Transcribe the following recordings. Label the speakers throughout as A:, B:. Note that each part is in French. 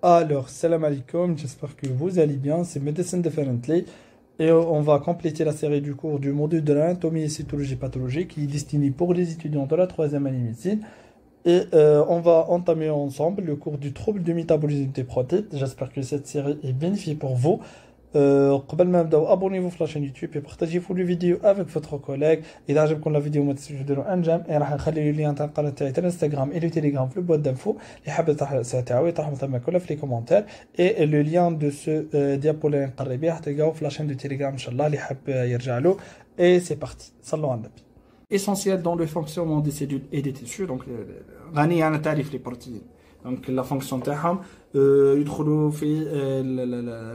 A: Alors, salam alaikum, j'espère que vous allez bien, c'est Medicine Differently et on va compléter la série du cours du module de l'anatomie et cytologie pathologique qui est destiné pour les étudiants de la troisième année médecine et on va entamer ensemble le cours du trouble du métabolisme des protéines. J'espère que cette série est bénéfique pour vous. قبل ما نبداو abonnez-vous في la chaîne YouTube et partagez-vous la vidéo avec votre collègue. إذا عجبكم la vidéo ما تنسوش ديروا ان جيم راح نخلي اللين تاع القناه تاعي تاع الانستغرام et le telegram في البوات دانفو اللي حاب يطرح الاسئله تاعو يطرحهم ثما كلها في لي كومونتير et le lien de ce diapo اللي نقري به تلقاوه في la chaîne de telegram ان شاء الله اللي حاب يرجع له. Et c'est parti, صلوا على النبي. Essentiel dans le fonctionnement des cellules et des tissus, donc غني عن تعريف les protéines. Donc la fonction تاعهم يدخلوا في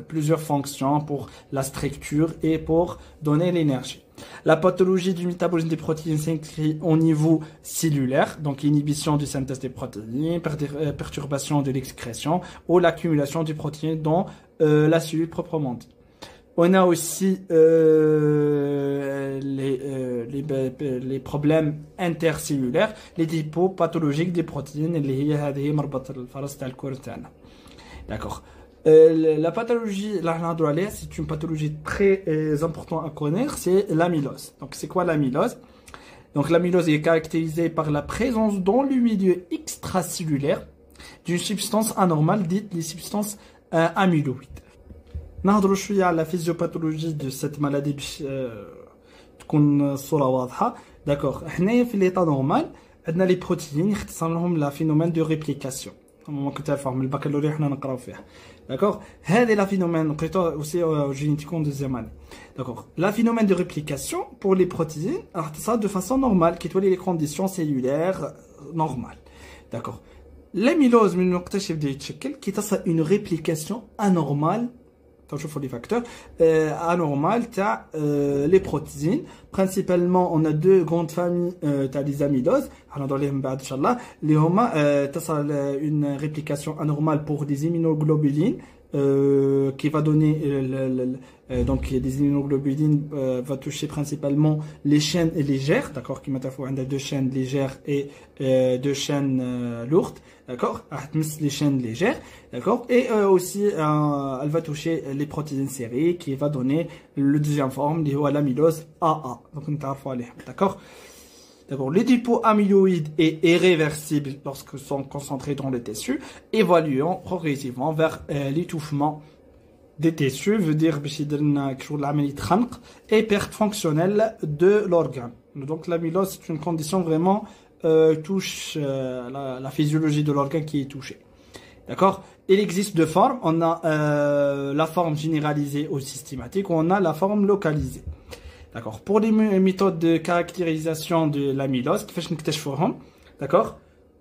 A: plusieurs fonctions pour la structure et pour donner l'énergie. La pathologie du métabolisme des protéines s'inscrit au niveau cellulaire, donc inhibition du synthèse des protéines, perturbation de l'excrétion ou l'accumulation des protéines dans la cellule proprement dit. On a aussi les problèmes intercellulaires, les dépôts pathologiques des protéines, D'accord. La pathologie, c'est une pathologie très importante à connaître, c'est l'amylose. Donc, c'est quoi l'amylose? Donc, l'amylose est caractérisée par la présence dans le milieu extracellulaire d'une substance anormale dite les substances amyloïdes. نهضروا شويه على la physiopathologie de cette maladie باش تكون الصوره واضحه. داكوغ حنايا في ليطا نورمال عندنا لي بروتيين يختصر لهم لا فينومين دو ريبليكاسيون ما كنت تعرفوا من البكالوريا حنا نقراو فيها. داكوغ هذه لا فينومين لقيتوها اوسي جينيتيكون دوزيام اني. داكوغ لا فينومين دو ريبليكاسيون pour les protéines راح تصير de façon normale كي تولي les conditions cellulaires normales. داكوغ l'amylose من وقتاش يبدا يتشكل كي تصل une réplication anormale. Les facteurs anormaux, les protéines. Principalement, on a deux grandes familles des amyloses. Les hommes, une réplication anormale pour des immunoglobulines qui va donner donc des immunoglobulines va toucher principalement les chaînes légères, d'accord, qui on a deux chaînes légères et deux chaînes lourdes, d'accord, les chaînes légères, d'accord, et aussi elle va toucher les protéines serrées qui va donner le deuxième forme, l'amylose AA, donc on d'accord. D'abord, les dépôts amyloïdes est irréversible lorsqu'ils sont concentrés dans les tissus, évoluant progressivement vers l'étouffement des tissus, veut dire et perte fonctionnelle de l'organe. Donc l'amylose, c'est une condition vraiment touche la physiologie de l'organe qui est touchée. D'accord? Il existe deux formes. On a la forme généralisée ou systématique, ou on a la forme localisée. D'accord. Pour les méthodes de caractérisation de l'amylose, d'accord,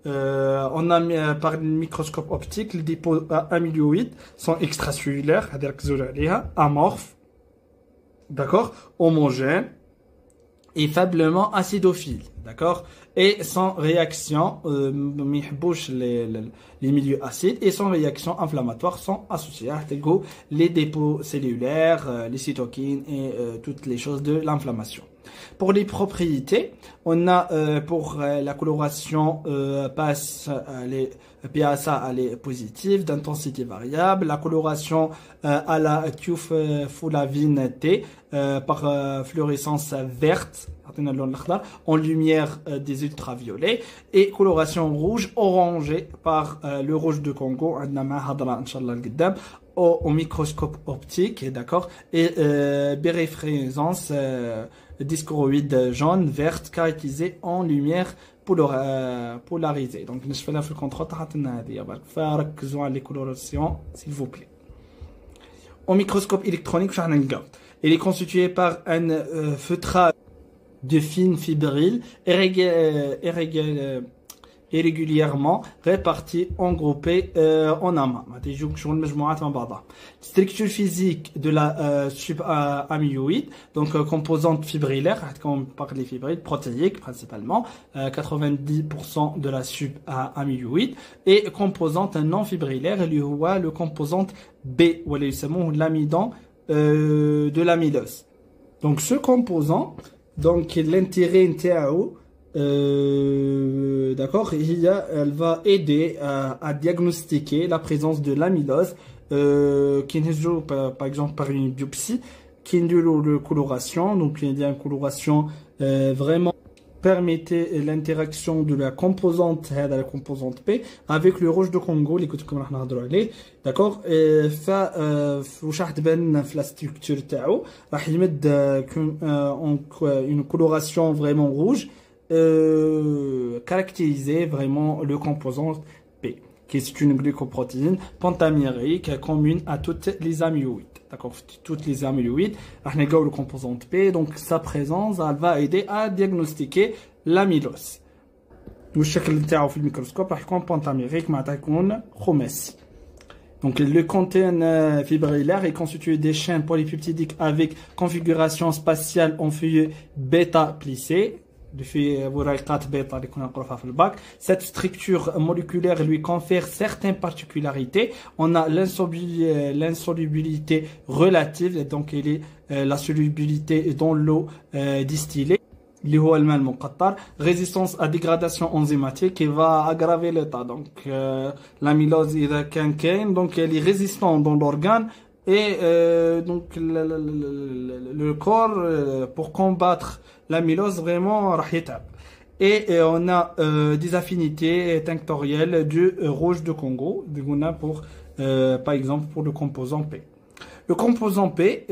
A: on a par le microscope optique, les dépôts amyloïdes sont extracellulaires, amorphes, d'accord, homogènes et faiblement acidophiles, d'accord, et sans réaction, les milieux acides et sans réaction inflammatoire sont associés à les dépôts cellulaires, les cytokines et toutes les choses de l'inflammation. Pour les propriétés, on a pour la coloration PSA elle est positive, d'intensité variable. La coloration à la thiopholavine T par fluorescence verte en lumière des ultraviolets et coloration rouge orangée par le rouge de Congo au microscope optique, d'accord, et biréfréquence discoroïde jaune verte caractérisée en lumière polarisée. Donc je fais la contrôle les colorations s'il vous plaît. Au microscope électronique il est constitué par un feutrage de fines fibrilles irrégulièrement répartis, engroupés en amas. Structure physique de la subamyloïde, donc composante fibrillaire, quand on parle des fibrilles protéiques principalement, 90% de la subamyloïde, et composante non fibrillaire, le composante B, ou l'amidon de l'amylose. Donc ce composant, donc l'intérêt d'accord, elle va aider à diagnostiquer la présence de l'amylose, qui est par exemple par une biopsie, qui est de coloration. Donc il y a une coloration vraiment permettait l'interaction de la composante P avec le rouge de Congo اللي كنت لكم راح نهضروا عليه. d'accord. واش راح تبان في لا ستركتور تاعو راح يمد une coloration vraiment rouge caractérisée vraiment le composant P, qui est une glycoprotéine pentamérique commune à toutes les amyloïdes. D'accord, toutes les amyloïdes, le composant P, donc sa présence, elle va aider à diagnostiquer l'amylose. والشكل تاعو في الميكروسكوب راح يكون pentamérique معناتها يكون خماسي. Donc le contenu fibrillaire est constitué des chaînes polypeptidiques avec configuration spatiale en feuillet bêta plissé. Cette structure moléculaire lui confère certaines particularités. On a l'insolubilité relative, donc elle est la solubilité dans l'eau distillée. Résistance à dégradation enzymatique qui va aggraver l'état. Donc l'amylose donc elle est résistante dans l'organe. Et donc le corps pour combattre l'amylose vraiment rahitab. Et on a des affinités tinctorielles du rouge de Congo, pour par exemple pour le composant P. Le composant P,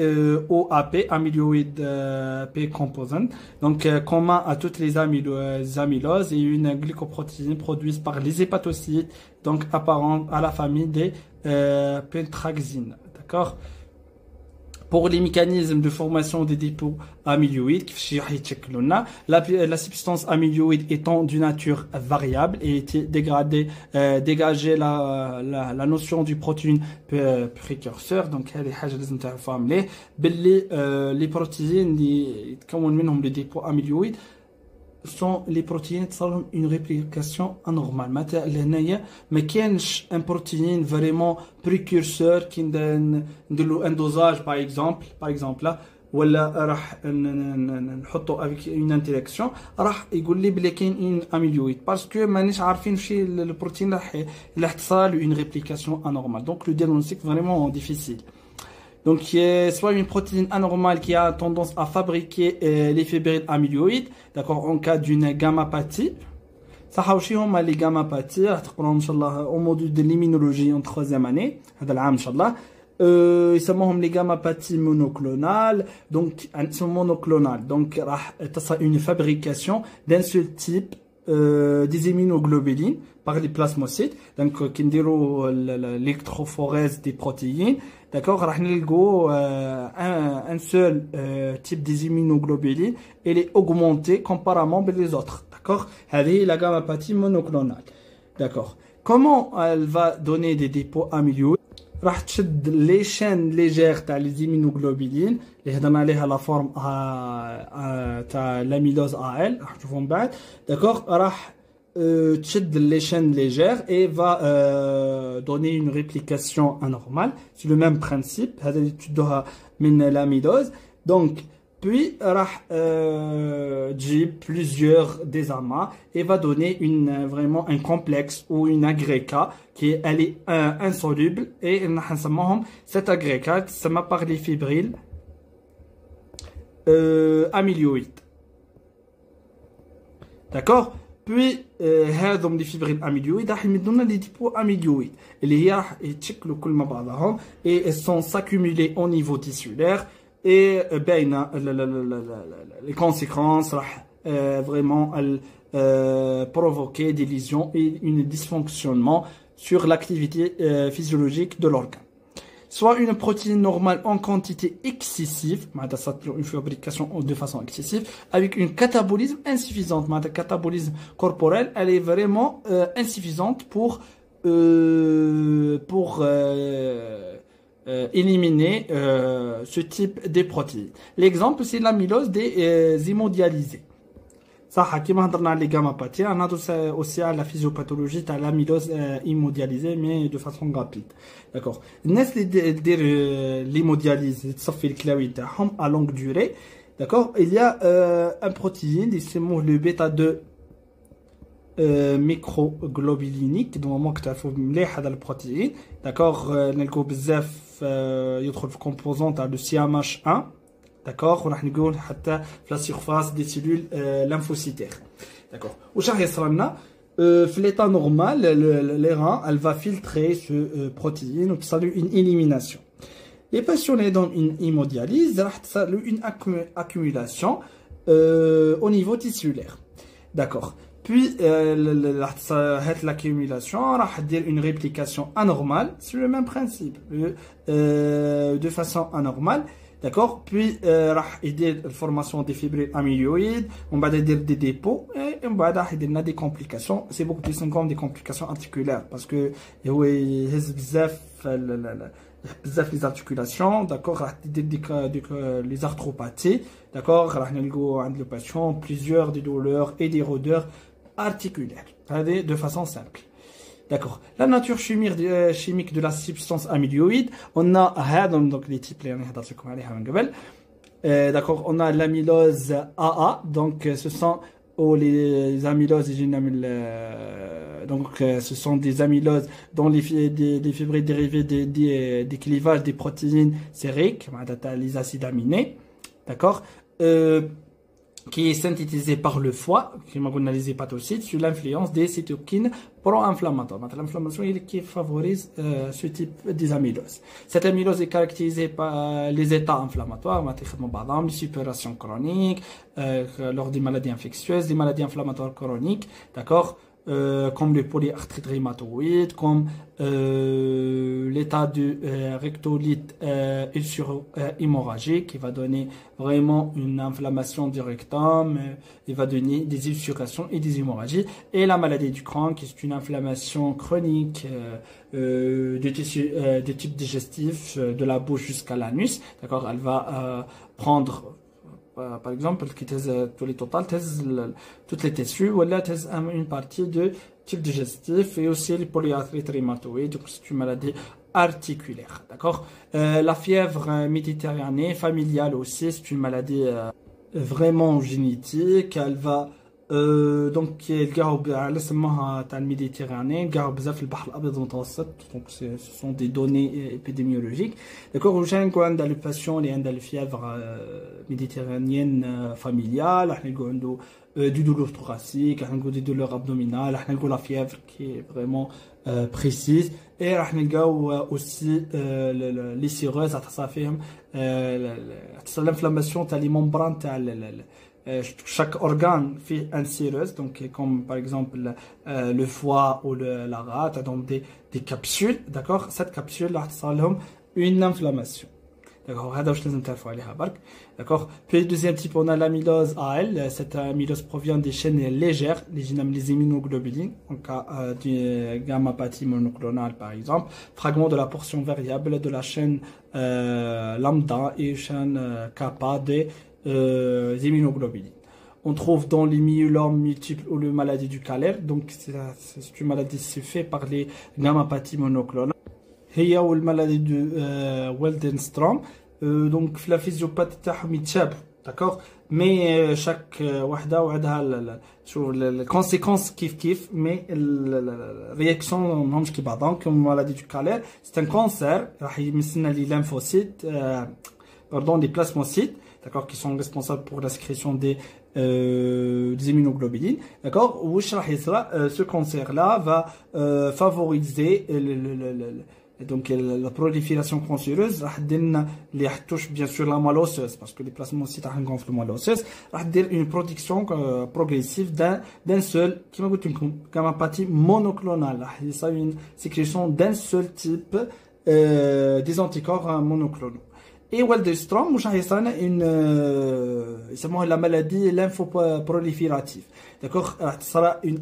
A: OAP, amyloid P composant, donc commun à toutes les amyloses et une glycoprotéine produite par les hépatocytes, donc apparente à la famille des pentraxines. D'accord. Pour les mécanismes de formation des dépôts amyloïdes, la substance amyloïde étant d'une nature variable et était dégager la notion du protéine précurseur. Donc les protéines les dépôts amyloïdes sont les protéines qui ont une réplication anormale. Mais qu'il un protéine vraiment précurseur qui donne un dosage par exemple là ou راح نحطه avec une interaction راح يقول لي بلي كاين une amyloïde parce que مانيش عارفين شي البروتين راح تصال une réplication anormale. Donc le diagnostic vraiment difficile. Donc, soit une protéine anormale qui a tendance à fabriquer les fibrilles amyloïdes, d'accord, en cas d'une gammapathie. Ça a aussi les gammapathies, au module de l'immunologie en 3e année, ils s'appellent les gammapathies monoclonales. Donc, sont monoclonales. Donc, c'est une fabrication d'un seul type des immunoglobulines par les plasmocytes. Donc, qui ont l'électrophorèse des protéines. D'accord, un seul type des immunoglobulines, elle est augmentée comparément les autres. D'accord, elle la gammapathie monoclonale. D'accord, comment elle va donner des dépôts amyloïdes? Les chaînes légères des immunoglobulines, les هضرنا عليها la forme تاع l'amylose AL, d'accord, تشد les chaînes légères et va donner une réplication anormale. C'est le même principe. هذا اللي تشدوها من l'amylose. Donc puis j'ai plusieurs des amas et va donner vraiment un complexe ou une agrégat qui elle est insoluble et cet agrégat ça m'a par les fibrilles amyloïdes. D'accord. Puis هذوم les fibrilles amyloïdes راح يمدونا les dépôts amyloïdes اللي هي راح يتشكلوا كل مع بعضهم et elles sont s'accumuler au niveau tissulaire et بين les conséquences راح vraiment provoquer des lésions et un dysfonctionnement sur l'activité physiologique de l'organe. Soit une protéine normale en quantité excessive, une fabrication de façon excessive, avec une catabolisme insuffisante. Le catabolisme corporel, elle est vraiment insuffisante pour éliminer ce type de protéines. L'exemple, c'est l'amylose des hémodialysés. Ça, كيما هضرنا على les gammapathies, on a aussi à la physiopathologie de l'amylose hémodialysée, mais de façon rapide. D'accord. الناس اللي دير l'hémodialyse تصفي الكلاوي تاعهم à longue durée. D'accord. Il y a un protéine, c'est le bêta 2 ميكروغلوبولينيك دونك تعرفوا مليح هذا البروتين داكوغ نلقاو بزاف يدخل في كومبوزون تاع لو سي ام اتش 1 داكوغ وراح نقول حتى في لا سيرفاس دي سيلول لامفوسيتير داكوغ واش راح يصرى لنا في l'état normal les reins elle va filtrer ce protéine ou ça une élimination. Les patients dans une hémodialyse راح تصير une accumulation au niveau tissulaire. D'accord. Puis l'accumulation راح dire une réplication anormale sur le même principe de façon anormale. D'accord. Puis راح يدير la formation des fibrilles amyloïdes, on va dire des dépôts et on va dire des complications. C'est beaucoup plus comme des complications articulaires parce que يهز بزاف بزاف les articulations, d'accord, راح يدير les arthropathies, d'accord, راح نلقوا عند le patient plusieurs des douleurs et des raideurs articulaires. De façon simple. D'accord. La nature chimique de la substance amyloïde, on a donc les types d'accord, on a l'amylose AA, donc ce sont les amyloses donc ce sont des amyloses dont des fibrilles dérivées des clivages des protéines sériques, les acides aminés, d'accord, qui est synthétisé par le foie, qui m'a dit les hépatocytes, sur l'influence des cytokines pro-inflammatoires. L'inflammation qui favorise ce type d'amylose. Cette amylose est caractérisée par les états inflammatoires, les suppurations chroniques, lors des maladies infectieuses, des maladies inflammatoires chroniques, d'accord, comme le polyarthrite rhumatoïde, comme l'état de rectolite ulcéro-hémorragique qui va donner vraiment une inflammation du rectum, il va donner des ulcérations et des hémorragies, et la maladie du Crohn qui est une inflammation chronique du type digestif de la bouche jusqu'à l'anus, d'accord, elle va prendre par exemple qui tous les total toutes les tissus ou là une partie de type digestif et aussi les polyarthrite rhumatoïde, donc c'est une maladie articulaire, d'accord. La fièvre méditerranéenne familiale aussi, c'est une maladie vraiment génétique, elle va donc الجاوب على سماها تاع الميديتيراني جاوب بزاف في البحر الابيض المتوسط, donc ce sont des données épidémiologiques, d'accord. واش نقول عندها لو باسيون اللي عندها الفيèvre méditerranéenne familiale, راح نلقوا عنده du douleur thoracique, راح نلقوا des douleurs abdominales, راح نلقوا la fièvre qui est vraiment précise, et راح نلقاو aussi les cirrhoses تصير فيهم l'inflammation تاع les membranes تاع chaque organe fait un cireuse, donc comme par exemple le foie ou la rate, donc des capsules, d'accord. Cette capsule là ça a une inflammation, d'accord. هذا واش لازم تعرفوا عليها برك, d'accord. Puis deuxième type on a l'amylose AL. Cette amylose provient des chaînes légères, les immunoglobulines, en cas du gamma-pathie monoclonale par exemple, fragment de la portion variable de la chaîne lambda et chaîne kappa des immunoglobulines. On trouve dans les myélomes multiples ou les maladies du calaire, donc c'est une maladie qui se fait par les gammapathies monoclonales. هي والمالادي de Waldenstrom, donc la physiopathie تاعهم يتشابهوا, d'accord, mais chaque وحده وعندها شو الكونسيكونس كيف mais الرياكسيون ماهمش كي بعضهم. comme maladie du calaire, c'est un cancer راح يمسنا لي lymphocytes, pardon, des plasmocytes, d'accord, qui sont responsables pour la sécrétion des immunoglobulines, d'accord. Ce cancer-là va favoriser donc la prolifération cancéreuse, les touche bien sûr la moelle osseuse, parce que les plasmocytes gonflent la moelle osseuse, une production progressive d'un seul, qui m'a dit une gammapathie monoclonale, c'est une sécrétion d'un seul type des anticorps monoclonaux. Et Waldenstrom, une la maladie lymphoproliférative, d'accord. Ça sera une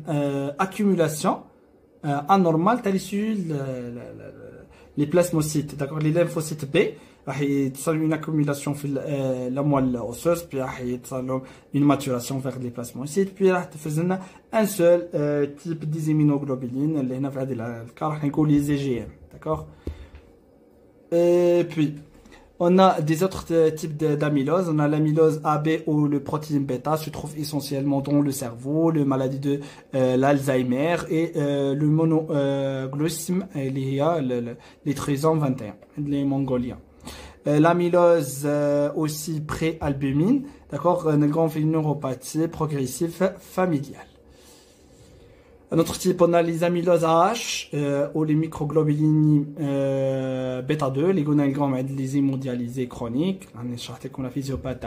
A: accumulation anormale à l'issue les plasmocytes, d'accord, les lymphocytes B, ça une accumulation dans la moelle osseuse, puis une maturation vers les plasmocytes, puis un seul type d'immunoglobulines, les IgM, d'accord. Et puis On a des autres types d'amylose. On a l'amylose AB où le protéine bêta se trouve essentiellement dans le cerveau, le maladie de l'Alzheimer et le monoglossime, les trisomes 21, les mongoliens. L'amylose aussi préalbumine, d'accord, une neuropathie progressive familiale. Un autre type, on a les amyloses AH ou les microglobulines bêta 2, les gonalgrammes les hémodialysés chroniques, la physiopathie,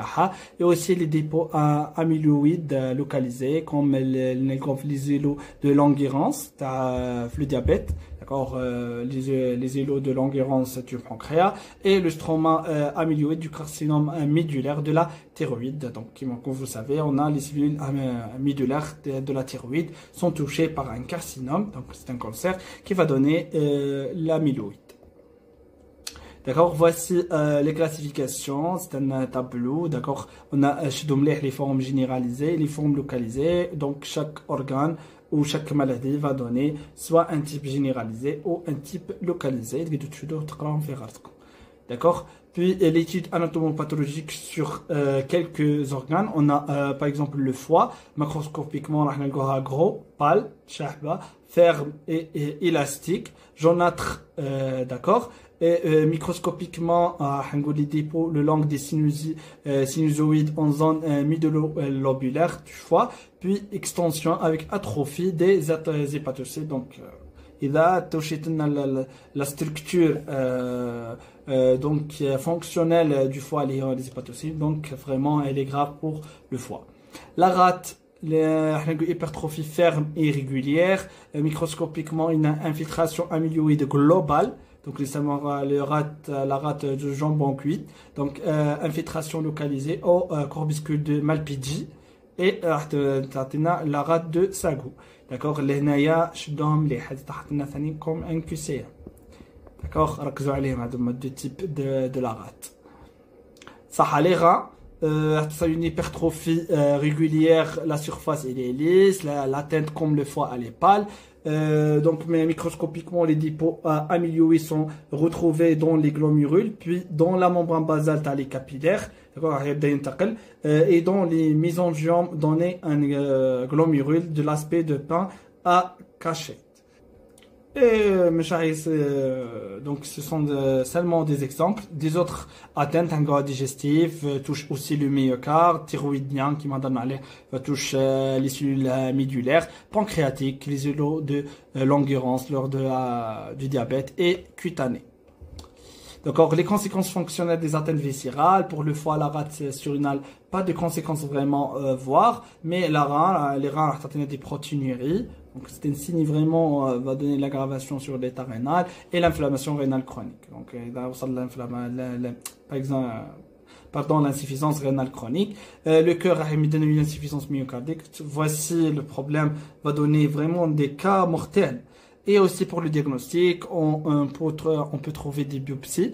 A: et aussi les dépôts amyloïdes localisés comme les îlots de Langerhans, le diabète, d'accord, les îlots de Langerhans du pancréas et le stroma amyloïde du carcinome médulaire de la thyroïde. Donc, comme vous savez, on a les cellules médulaires de la thyroïde sont touchées par un carcinome, donc c'est un cancer qui va donner l'amyloïde. D'accord, voici les classifications, c'est un tableau, d'accord, on a les formes généralisées, les formes localisées, donc chaque organe ou chaque maladie va donner soit un type généralisé ou un type localisé, d'accord. Puis l'étude anatomopathologique sur quelques organes, on a par exemple le foie, macroscopiquement on a gros, pâle, shahba, ferme et élastique, jaunâtre, d'accord. Et microscopiquement, les dépôts le long des sinusoïdes en zone middle-lobulaire du foie, puis extension avec atrophie des hépatocytes. Donc, il a touché la structure donc fonctionnelle du foie liée aux hépatocytes. Donc, vraiment, elle est grave pour le foie. La rate, l'hypertrophie ferme et régulière. Microscopiquement, une infiltration amyloïde globale. Donc, la rate de jambon cuit. Donc, infiltration localisée au corbuscule de Malpighi. Et la rate de Sagou. D'accord, l'hénaïa, comme un QCM. D'accord, ركزوا عليهم هذوما deux types de la rate. Ça les rats, une hypertrophie régulière, la surface elle est lisse, la teinte comme le foie elle est pâle. Donc mais microscopiquement les dépôts amyloïdes sont retrouvés dans les glomérules, puis dans la membrane basale les capillaires, et dans les mésangiomes donner un glomérule de l'aspect de pain à cachette. Et donc ce sont seulement des exemples. Des autres atteintes digestif touchent aussi le myocarde, thyroïdien qui m'a donné touche les cellules médulaires, pancréatiques, les îlots de Langerhans lors du diabète et cutané. D'accord, les conséquences fonctionnelles des atteintes viscérales pour le foie, la rate surrénale, pas de conséquences vraiment voir, mais les reins ont des protéinuries. Donc c'est un signe vraiment va donner l'aggravation sur l'état rénal et l'inflammation rénale chronique. Donc par exemple l'insuffisance rénale chronique. Le cœur a donné une insuffisance myocardique. Voici le problème va donner vraiment des cas mortels. Et aussi pour le diagnostic, on peut trouver des biopsies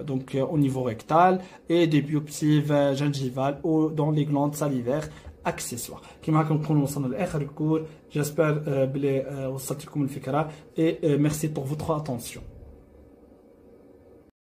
A: donc au niveau rectal et des biopsies gingivales ou dans les glandes salivaires accessoires. كما كنكونوا وصلنا لاخر الكور. J'espère بلي وصلت لكم الفكره et merci pour votre attention.